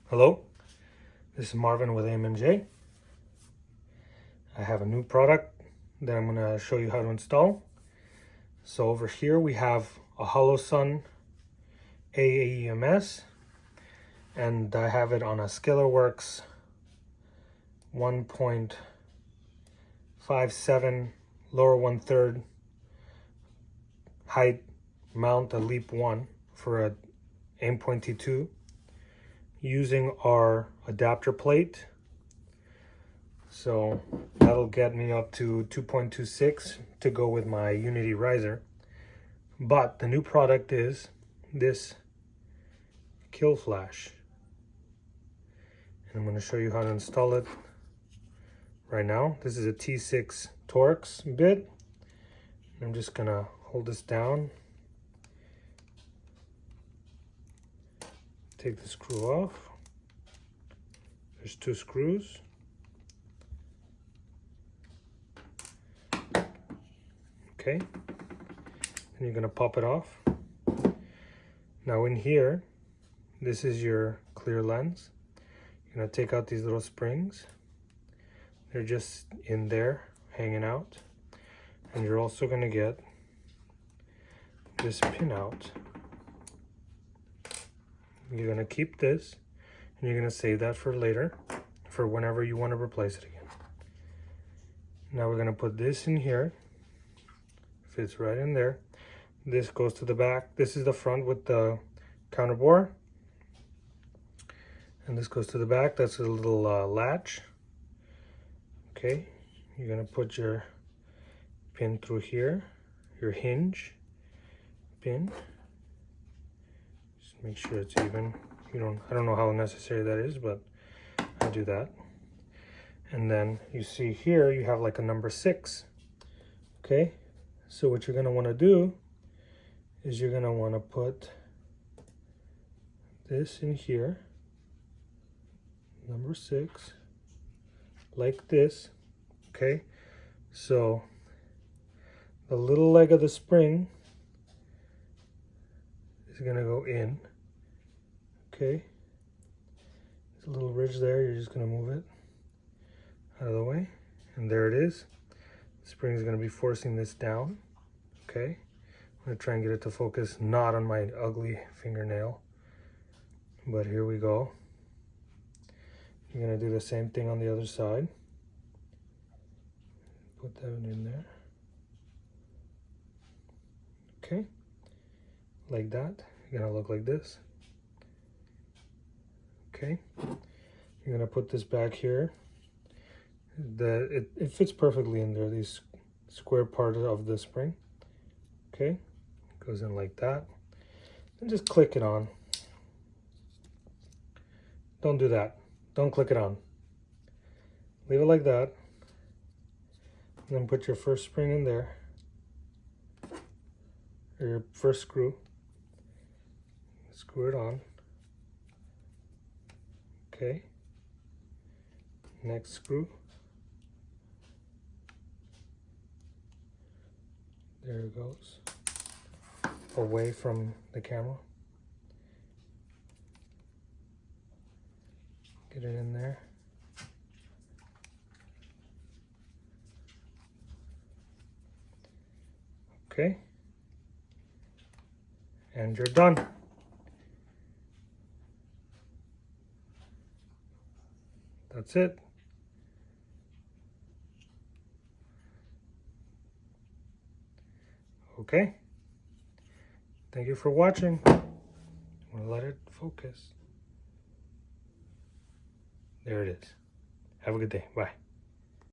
Hello, this is Marvin with AMMJ. I have a new product that I'm going to show you how to install. So over here we have a Holosun AEMS, and I have it on a ScalarWorks 1.57 lower 1/3 height mount, a Leap 1 for a aim.2 using our adapter plate. So that'll get me up to 2.26 to go with my Unity riser. But the new product is this killflash, and I'm going to show you how to install it right now. This is a T6 Torx bit. I'm just going to hold this down, take the screw off. There's 2 screws. Okay, and you're going to pop it off. Now in here, this is your clear lens. You're going to take out these little springs. They're just in there hanging out. And you're also going to get this pin out. You're going to keep this, and you're going to save that for later, for whenever you want to replace it again. Now we're going to put this in here. Fits right in there. This goes to the back. This is the front with the counter bore, and this goes to the back. That's a little latch. Okay, you're going to put your pin through here, your hinge pin. Make sure it's even. I don't know how necessary that is, but I do that. And then you see here you have like a number 6. Okay, so what you're going to want to do is you're going to want to put this in here, number 6, like this. Okay, so the little leg of the spring is going to go in. Okay, there's a little ridge there. You're just going to move it out of the way, and there it is. The spring is going to be forcing this down. Okay, I'm going to try and get it to focus not on my ugly fingernail, but here we go. You're going to do the same thing on the other side. Put that in there. Okay, like that. You're going to look like this. Okay, you're going to put this back here. It fits perfectly in there, these square part of the spring. Okay, it goes in like that. And just click it on. Don't do that. Don't click it on. Leave it like that. And then put your first spring in there, or your first screw. Screw it on. Okay. Next screw. There it goes. Away from the camera. Get it in there. Okay. And you're done. That's it. Okay. Thank you for watching. I'm going to let it focus. There it is. Have a good day. Bye.